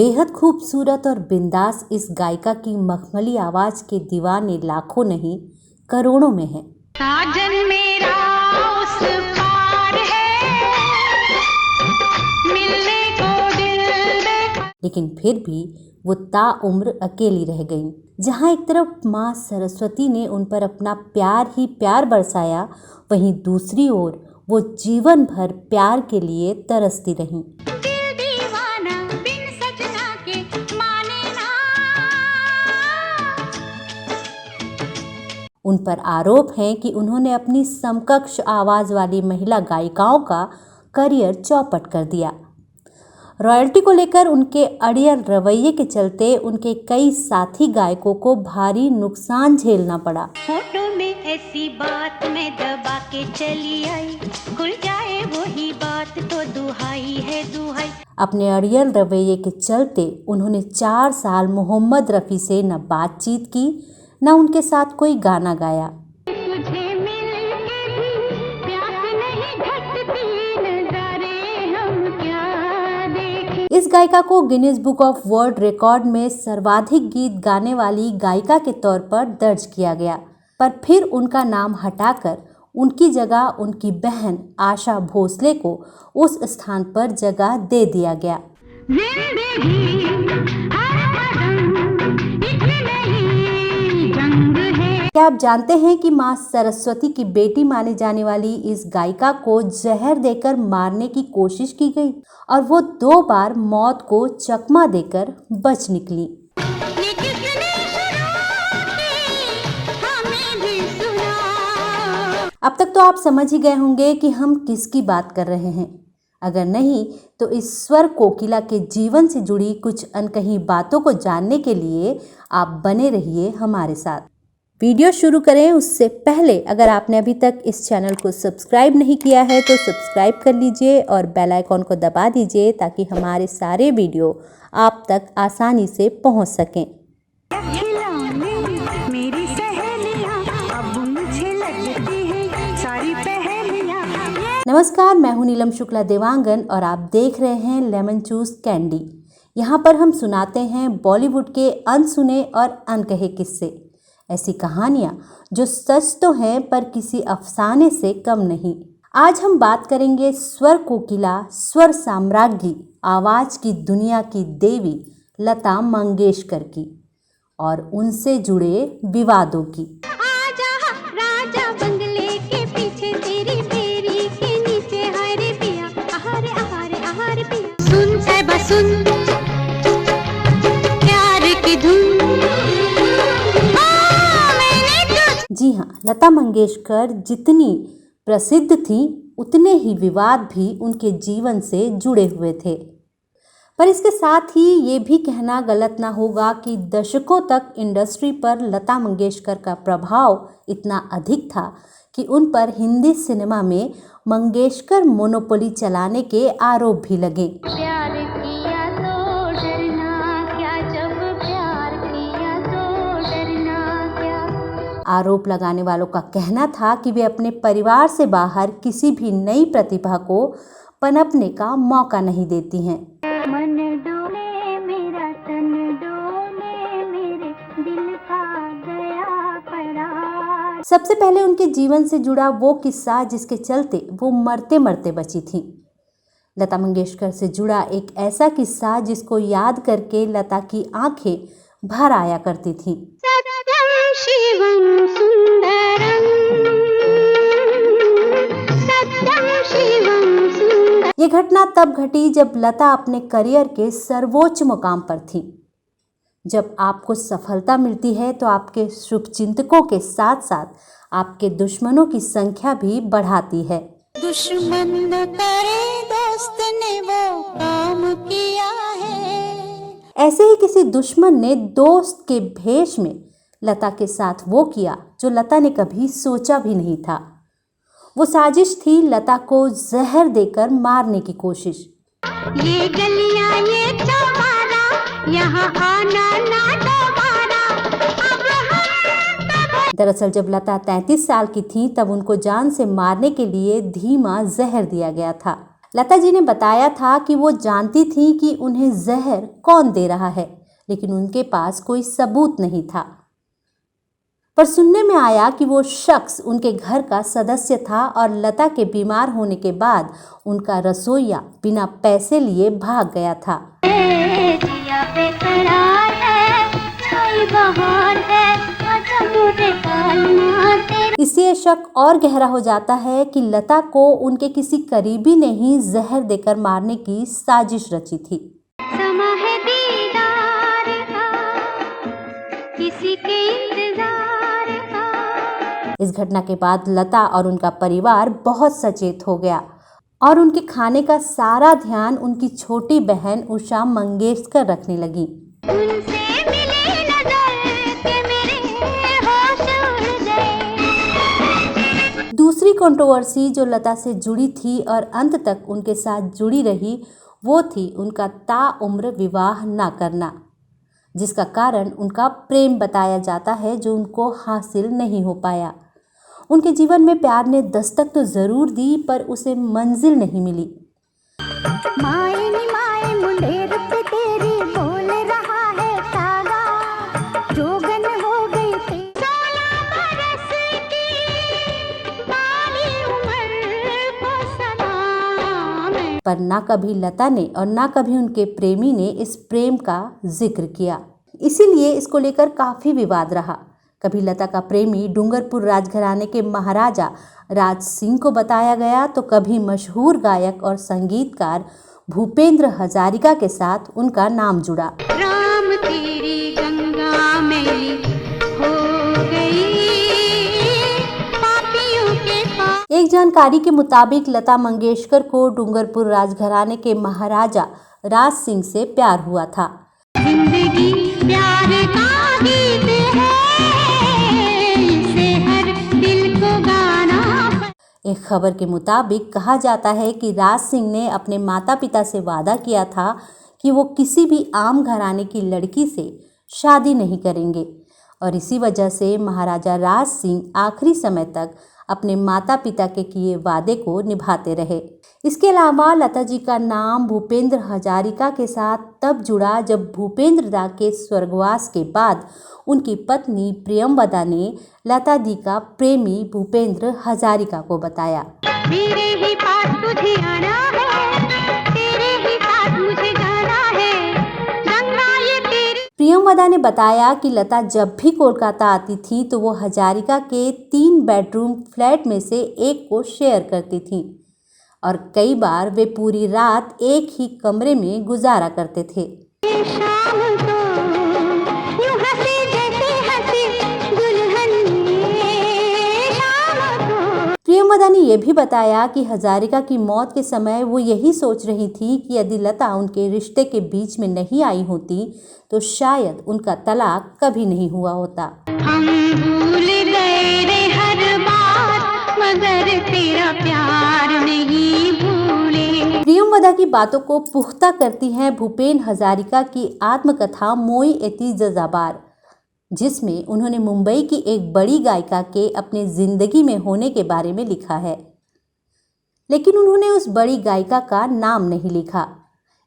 बेहद खूबसूरत और बिंदास इस गायिका की मखमली आवाज के दीवाने लाखों नहीं करोड़ों में हैं। साजन मेरा उस पार है, मिलने को दिल दे। लेकिन फिर भी वो ताउम्र अकेली रह गईं। जहाँ एक तरफ माँ सरस्वती ने उन पर अपना प्यार ही प्यार बरसाया, वहीं दूसरी ओर वो जीवन भर प्यार के लिए तरसती रहीं। उन पर आरोप है कि उन्होंने अपनी समकक्ष आवाज़ वाली महिला गायिकाओं का करियर चौपट कर दिया। रॉयल्टी को लेकर उनके अड़ियल रवैये के चलते उनके कई साथी गायकों को भारी नुकसान झेलना पड़ा। फोटो में ऐसी बात मैं दबा के चली आई, खुल जाए वही बात तो दुहाई है दुहाई। अपने अड़ियल रवैये के चलते उन्होंने 4 साल मोहम्मद रफ़ी से न बातचीत की, न उनके साथ कोई गाना गाया। इस गायिका को Guinness book of world record में सर्वाधिक गीत गाने वाली गायिका के तौर पर दर्ज किया गया, पर फिर उनका नाम हटाकर उनकी जगह उनकी बहन आशा भोसले को उस स्थान पर जगह दे दिया गया। क्या आप जानते हैं कि माँ सरस्वती की बेटी माने जाने वाली इस गायिका को जहर देकर मारने की कोशिश की गई और वो 2 बार मौत को चकमा देकर बच निकली। अब तक तो आप समझ ही गए होंगे कि हम किसकी बात कर रहे हैं। अगर नहीं तो इस स्वर कोकिला के जीवन से जुड़ी कुछ अनकही बातों को जानने के लिए आप बने रहिए हमारे साथ। वीडियो शुरू करें उससे पहले अगर आपने अभी तक इस चैनल को सब्सक्राइब नहीं किया है तो सब्सक्राइब कर लीजिए और बेल आइकॉन को दबा दीजिए ताकि हमारे सारे वीडियो आप तक आसानी से पहुंच सकें। नमस्कार, मैं हूं नीलम शुक्ला देवांगन और आप देख रहे हैं लेमन चूस कैंडी। यहाँ पर हम सुनाते हैं बॉलीवुड के अनसुने और अनकहे किस्से, ऐसी कहानियाँ जो सच तो हैं पर किसी अफसाने से कम नहीं। आज हम बात करेंगे स्वर कोकिला, स्वर साम्राज्ञी, आवाज़ की दुनिया की देवी लता मंगेशकर की और उनसे जुड़े विवादों की। जी हाँ, लता मंगेशकर जितनी प्रसिद्ध थी उतने ही विवाद भी उनके जीवन से जुड़े हुए थे। पर इसके साथ ही ये भी कहना गलत ना होगा कि दशकों तक इंडस्ट्री पर लता मंगेशकर का प्रभाव इतना अधिक था कि उन पर हिंदी सिनेमा में मंगेशकर मोनोपोली चलाने के आरोप भी लगे। आरोप लगाने वालों का कहना था कि वे अपने परिवार से बाहर किसी भी नई प्रतिभा को पनपने का मौका नहीं देती हैं। मन डोले मेरा तन डोले, मेरे दिल का गया करार। सबसे पहले उनके जीवन से जुड़ा वो किस्सा जिसके चलते वो मरते मरते बची थी। लता मंगेशकर से जुड़ा एक ऐसा किस्सा जिसको याद करके लता की आंखें भर आया करती थीं। शिवं सुंदरं, सत्यं शिवं सुंदरं। ये घटना तब घटी जब लता अपने करियर के सर्वोच्च मुकाम पर थी। जब आपको सफलता मिलती है तो आपके शुभचिंतकों के साथ साथ आपके दुश्मनों की संख्या भी बढ़ाती है। दुश्मन न करे दोस्त ने वो काम किया है। ऐसे ही किसी दुश्मन ने दोस्त के भेष में लता के साथ वो किया जो लता ने कभी सोचा भी नहीं था। वो साजिश थी लता को जहर देकर मारने की कोशिश। ये गलियां ये चौबारा, यहाँ आना ना दोबारा। दरअसल जब लता 33 साल की थी तब उनको जान से मारने के लिए धीमा जहर दिया गया था। लता जी ने बताया था कि वो जानती थी कि उन्हें जहर कौन दे रहा है, लेकिन उनके पास कोई सबूत नहीं था। पर सुनने में आया कि वो शख्स उनके घर का सदस्य था और लता के बीमार होने के बाद उनका रसोइया बिना पैसे लिए भाग गया था। इससे शक और गहरा हो जाता है कि लता को उनके किसी करीबी ने ही जहर देकर मारने की साजिश रची थी। समा है दीदार का, किसी के इंतजार का। इस घटना के बाद लता और उनका परिवार बहुत सचेत हो गया और उनके खाने का सारा ध्यान उनकी छोटी बहन उषा मंगेशकर रखने लगी। उनसे मिले नजर के मेरे होश उड़ गए। दूसरी कंट्रोवर्सी जो लता से जुड़ी थी और अंत तक उनके साथ जुड़ी रही, वो थी उनका ताउम्र विवाह ना करना, जिसका कारण उनका प्रेम बताया जाता है जो उनको हासिल नहीं हो पाया। उनके जीवन में प्यार ने दस्तक तो जरूर दी, पर उसे मंजिल नहीं मिली। माए नी माए मुंडेर पे तेरी बोल रहा है सागा, जोगन हो गई थी 16 बरस की बाली उम्र को सलाम। पर ना कभी लता ने और ना कभी उनके प्रेमी ने इस प्रेम का जिक्र किया, इसीलिए इसको लेकर काफी विवाद रहा। कभी लता का प्रेमी डूंगरपुर राजघराने के महाराजा राज सिंह को बताया गया, तो कभी मशहूर गायक और संगीतकार भूपेंद्र हजारिका के साथ उनका नाम जुड़ा। राम तेरी गंगा मैली हो गई पापियों के पास। एक जानकारी के मुताबिक लता मंगेशकर को डूंगरपुर राजघराने के महाराजा राज सिंह से प्यार हुआ था। जिंदगी प्यार का गीत है, इसे हर दिल को गाना। एक खबर के मुताबिक कहा जाता है कि राज सिंह ने अपने माता पिता से वादा किया था कि वो किसी भी आम घराने की लड़की से शादी नहीं करेंगे, और इसी वजह से महाराजा राज सिंह आखिरी समय तक अपने माता पिता के किए वादे को निभाते रहे। इसके अलावा लता जी का नाम भूपेंद्र हजारिका के साथ तब जुड़ा जब भूपेंद्र दा के स्वर्गवास के बाद उनकी पत्नी प्रियंवदा ने लता दी का प्रेमी भूपेंद्र हजारिका को बताया। मेरे ही पास तुझे आना है, तेरे ही साथ मुझे जाना है, गंगा ये तेरी। प्रियंवदा ने बताया कि लता जब भी कोलकाता आती थी तो वो हजारिका के 3 बेडरूम फ्लैट में से एक को शेयर करती थी और कई बार वे पूरी रात एक ही कमरे में गुजारा करते थे। शाम को यूं हंसी जैसे हंसी दुल्हन ने शाम को। प्रियंवदा ने यह भी बताया कि हजारिका की मौत के समय वो यही सोच रही थी कि यदि लता उनके रिश्ते के बीच में नहीं आई होती तो शायद उनका तलाक कभी नहीं हुआ होता। हम भूल गए रे हर बात, मगर तेरा प्यार नहीं भूले। प्रियंवदा की बातों को पुख्ता करती है भूपेन हजारिका की आत्मकथा मोई एती जजाबार, जिसमें उन्होंने मुंबई की एक बड़ी गायिका के अपने जिंदगी में होने के बारे में लिखा है, लेकिन उन्होंने उस बड़ी गायिका का नाम नहीं लिखा।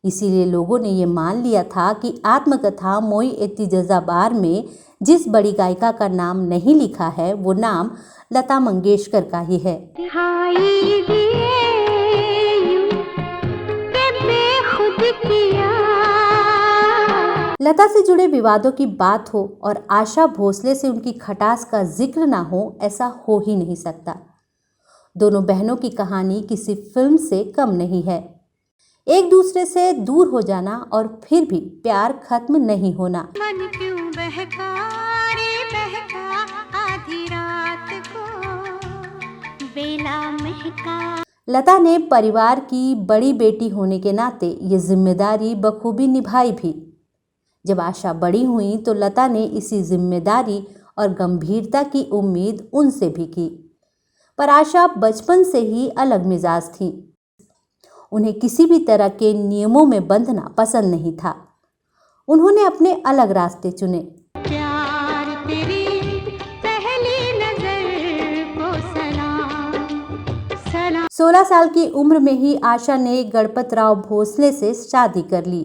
इसीलिए लोगों ने ये मान लिया था कि आत्मकथा मोई एती जजाबार में जिस बड़ी गायिका का नाम नहीं लिखा है वो नाम लता मंगेशकर का ही है। दिखाई दिए यूं कि बेखुद किया। लता से जुड़े विवादों की बात हो और आशा भोसले से उनकी खटास का जिक्र ना हो, ऐसा हो ही नहीं सकता। दोनों बहनों की कहानी किसी फिल्म से कम नहीं है। एक दूसरे से दूर हो जाना और फिर भी प्यार खत्म नहीं होना। मन क्यों बहका रे बहका, आधी रात को बेला महका। लता ने परिवार की बड़ी बेटी होने के नाते ये जिम्मेदारी बखूबी निभाई भी। जब आशा बड़ी हुई तो लता ने इसी जिम्मेदारी और गंभीरता की उम्मीद उनसे भी की, पर आशा बचपन से ही अलग मिजाज थी। उन्हें किसी भी तरह के नियमों में बंधना पसंद नहीं था। उन्होंने अपने अलग रास्ते चुने। प्यार तेरी पहली नजर को सलाम सलाम। 16 साल की उम्र में ही आशा ने गणपतराव भोसले से शादी कर ली।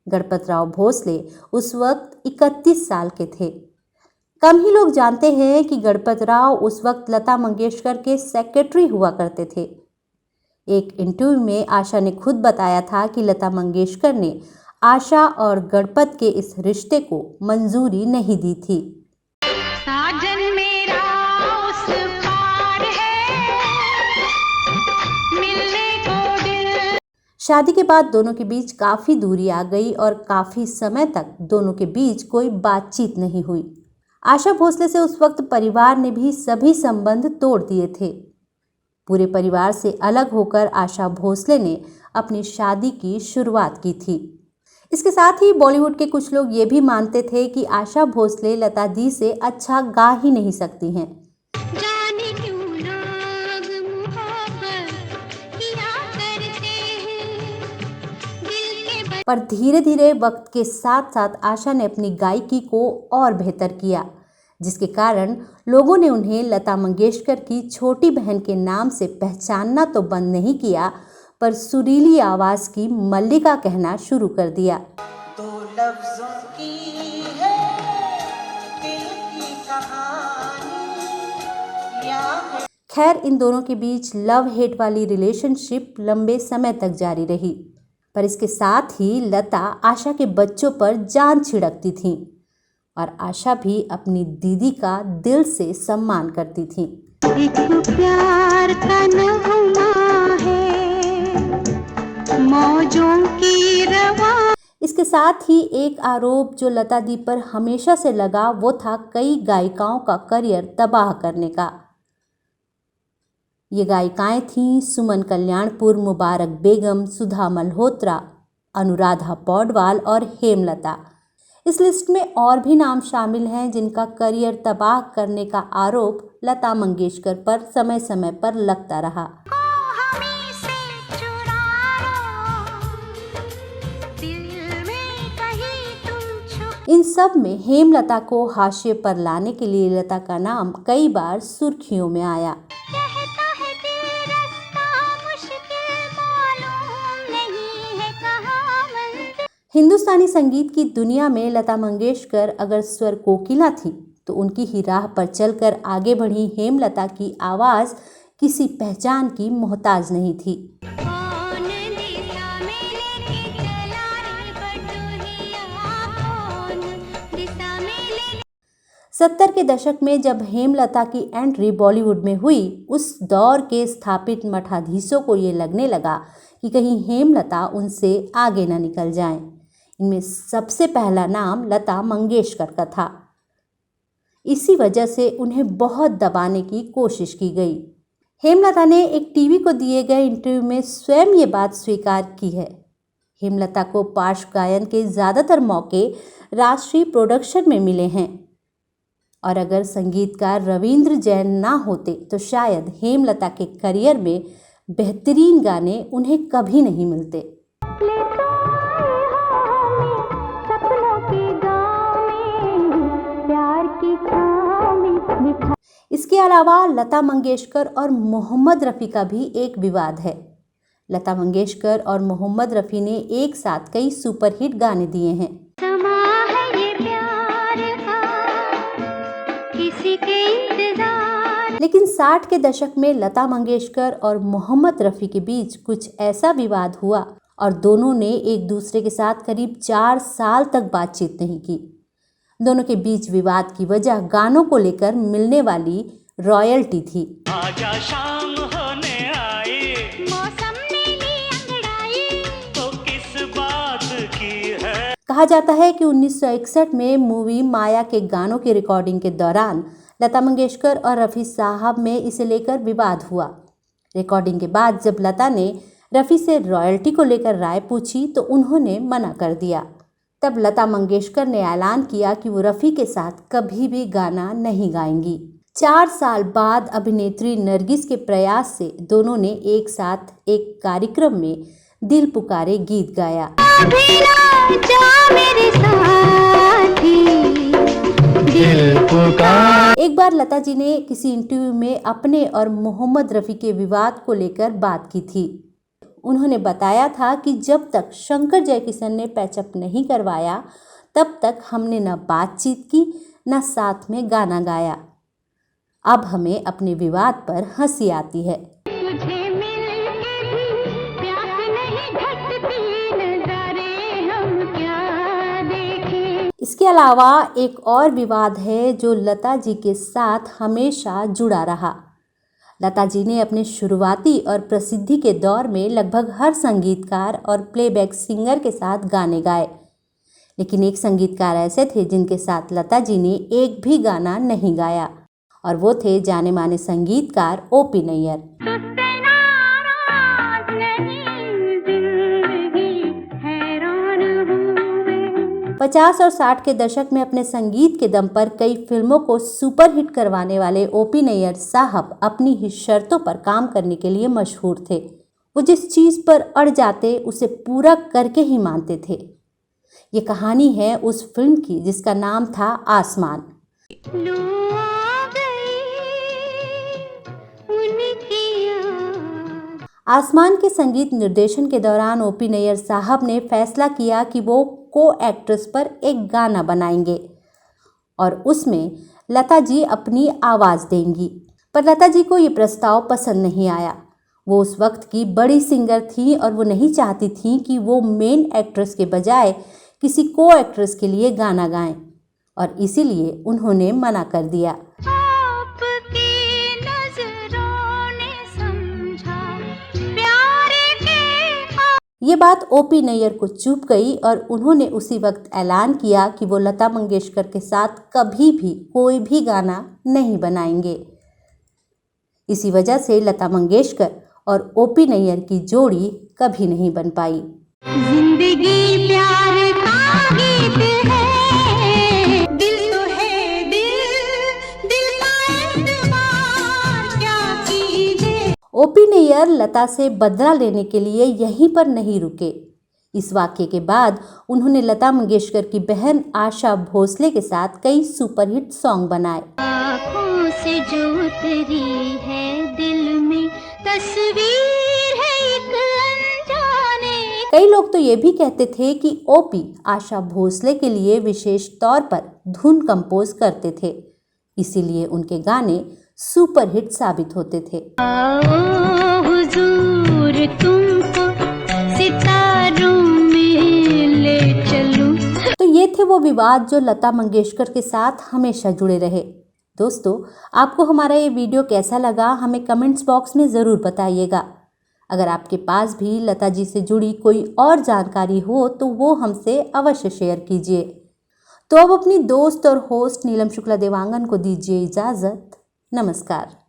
गणपतराव भोसले उस वक्त 31 साल के थे। कम ही लोग जानते हैं कि गणपतराव उस वक्त लता मंगेशकर के सेक्रेटरी हुआ करते थे। एक इंटरव्यू में आशा ने खुद बताया था कि लता मंगेशकर ने आशा और गणपत के इस रिश्ते को मंजूरी नहीं दी थी। साजन मेरा उस पार है, मिलने को दिल। शादी के बाद दोनों के बीच काफ़ी दूरी आ गई और काफ़ी समय तक दोनों के बीच कोई बातचीत नहीं हुई। आशा भोसले से उस वक्त परिवार ने भी सभी संबंध तोड़ दिए थे। पूरे परिवार से अलग होकर आशा भोसले ने अपनी शादी की शुरुआत की थी। इसके साथ ही बॉलीवुड के कुछ लोग ये भी मानते थे कि आशा भोसले लता दी से अच्छा गा ही नहीं सकती हैं। जाने क्यों लोग मोहब्बत किया करते हैं, दिल के पर धीरे धीरे वक्त के साथ साथ आशा ने अपनी गायकी को और बेहतर किया, जिसके कारण लोगों ने उन्हें लता मंगेशकर की छोटी बहन के नाम से पहचानना तो बंद नहीं किया, पर सुरीली आवाज की मल्लिका कहना शुरू कर दिया। दो लफ्जों की है दिल की कहानी या है। खैर, इन दोनों के बीच लव हेट वाली रिलेशनशिप लंबे समय तक जारी रही, पर इसके साथ ही लता आशा के बच्चों पर जान छिड़कती थीं और आशा भी अपनी दीदी का दिल से सम्मान करती थीं। एक प्यार का नगमा है, मौजों की रवा। इसके साथ ही एक आरोप जो लता दी पर हमेशा से लगा वो था कई गायिकाओं का करियर तबाह करने का। ये गायिकाएं थीं सुमन कल्याणपुर, मुबारक बेगम, सुधा मल्होत्रा, अनुराधा पौडवाल और हेमलता। इस लिस्ट में और भी नाम शामिल हैं जिनका करियर तबाह करने का आरोप लता मंगेशकर पर समय समय पर लगता रहा। इन सब में हेमलता को हाशिए पर लाने के लिए लता का नाम कई बार सुर्खियों में आया। हिंदुस्तानी संगीत की दुनिया में लता मंगेशकर अगर स्वर कोकिला थी तो उनकी ही राह पर चलकर आगे बढ़ी हेमलता की आवाज़ किसी पहचान की मोहताज नहीं थी। 70 के दशक में जब हेमलता की एंट्री बॉलीवुड में हुई, उस दौर के स्थापित मठाधीशों को ये लगने लगा कि कहीं हेमलता उनसे आगे न निकल जाएं। इनमें सबसे पहला नाम लता मंगेशकर का था। इसी वजह से उन्हें बहुत दबाने की कोशिश की गई। हेमलता ने एक टीवी को दिए गए इंटरव्यू में स्वयं ये बात स्वीकार की है। हेमलता को पार्श्व गायन के ज़्यादातर मौके राष्ट्रीय प्रोडक्शन में मिले हैं और अगर संगीतकार रविंद्र जैन ना होते तो शायद हेमलता के करियर में बेहतरीन गाने उन्हें कभी नहीं मिलते। इसके अलावा लता मंगेशकर और मोहम्मद रफ़ी का भी एक विवाद है। लता मंगेशकर और मोहम्मद रफ़ी ने एक साथ कई सुपरहिट गाने दिए हैं। लेकिन 60 के दशक में लता मंगेशकर और मोहम्मद रफ़ी के बीच कुछ ऐसा विवाद हुआ और दोनों ने एक दूसरे के साथ करीब 4 साल तक बातचीत नहीं की। दोनों के बीच विवाद की वजह गानों को लेकर मिलने वाली रॉयल्टी थी। आजा शाम होने आई, मौसम ने ली अंगड़ाई, तो किस बात की है। कहा जाता है कि 1961 में मूवी माया के गानों की रिकॉर्डिंग के दौरान लता मंगेशकर और रफ़ी साहब में इसे लेकर विवाद हुआ। रिकॉर्डिंग के बाद जब लता ने रफ़ी से रॉयल्टी को लेकर राय पूछी तो उन्होंने मना कर दिया। तब लता मंगेशकर ने ऐलान किया कि वो रफ़ी के साथ कभी भी गाना नहीं गाएंगी। 4 साल बाद अभिनेत्री नरगिस के प्रयास से दोनों ने एक साथ एक कार्यक्रम में दिल पुकारे गीत गाया। दिल पुकार। एक बार लता जी ने किसी इंटरव्यू में अपने और मोहम्मद रफ़ी के विवाद को लेकर बात की थी। उन्होंने बताया था कि जब तक शंकर जयकिशन ने पैचअप नहीं करवाया तब तक हमने न बातचीत की न साथ में गाना गाया। अब हमें अपने विवाद पर हंसी आती है। तुझे मिलके भी प्यास नहीं घटती, नजारे हम क्या देखें। इसके अलावा एक और विवाद है जो लता जी के साथ हमेशा जुड़ा रहा। लता जी ने अपने शुरुआती और प्रसिद्धि के दौर में लगभग हर संगीतकार और प्लेबैक सिंगर के साथ गाने गाए, लेकिन एक संगीतकार ऐसे थे जिनके साथ लता जी ने एक भी गाना नहीं गाया, और वो थे जाने माने संगीतकार ओपी नैयर। तुझसे नाराज नहीं, जिंदगी हैरान हूँ मैं। 50 और 60 के दशक में अपने संगीत के दम पर कई फिल्मों को सुपरहिट करवाने वाले ओपी नैयर साहब अपनी ही शर्तों पर काम करने के लिए मशहूर थे। वो जिस चीज़ पर अड़ जाते उसे पूरा करके ही मानते थे। ये कहानी है उस फिल्म की जिसका नाम था आसमान। लू आ गई उनकी याद। आसमान के संगीत निर्देशन के दौरान ओपी नैयर साहब ने फैसला किया कि वो को एक्ट्रेस पर एक गाना बनाएंगे और उसमें लता जी अपनी आवाज़ देंगी, पर लता जी को ये प्रस्ताव पसंद नहीं आया। वो उस वक्त की बड़ी सिंगर थी और वो नहीं चाहती थी कि वो मेन एक्ट्रेस के बजाय किसी को एक्ट्रेस के लिए गाना गाएं, और इसीलिए उन्होंने मना कर दिया। आपकी नजरों ने समझा प्यार के। ये बात ओपी नैयर को चुभ गई और उन्होंने उसी वक्त ऐलान किया कि वो लता मंगेशकर के साथ कभी भी कोई भी गाना नहीं बनाएंगे। इसी वजह से लता मंगेशकर और ओपी नैयर की जोड़ी कभी नहीं बन पाई। जिंदगी प्यार का गीत है, दिल तो है दिल का एतबार क्या कीजिए। ओपी नैयर लता से बदला लेने के लिए यहीं पर नहीं रुके। इस वाक्य के बाद उन्होंने लता मंगेशकर की बहन आशा भोसले के साथ कई सुपरहिट सॉन्ग बनाए। आँखों से जो उतरी है दिल में तस्वीर है एक अनजाने। कई लोग तो ये भी कहते थे कि ओपी आशा भोसले के लिए विशेष तौर पर धुन कंपोज करते थे, इसीलिए उनके गाने सुपरहिट साबित होते थे। आओ हुजूर तुमको सितारों में ले चलूं। तो ये थे वो विवाद जो लता मंगेशकर के साथ हमेशा जुड़े रहे। दोस्तों, आपको हमारा ये वीडियो कैसा लगा हमें कमेंट्स बॉक्स में ज़रूर बताइएगा। अगर आपके पास भी लता जी से जुड़ी कोई और जानकारी हो तो वो हमसे अवश्य शेयर कीजिए। तो अब अपनी दोस्त और होस्ट नीलम शुक्ला देवांगन को दीजिए इजाज़त। नमस्कार।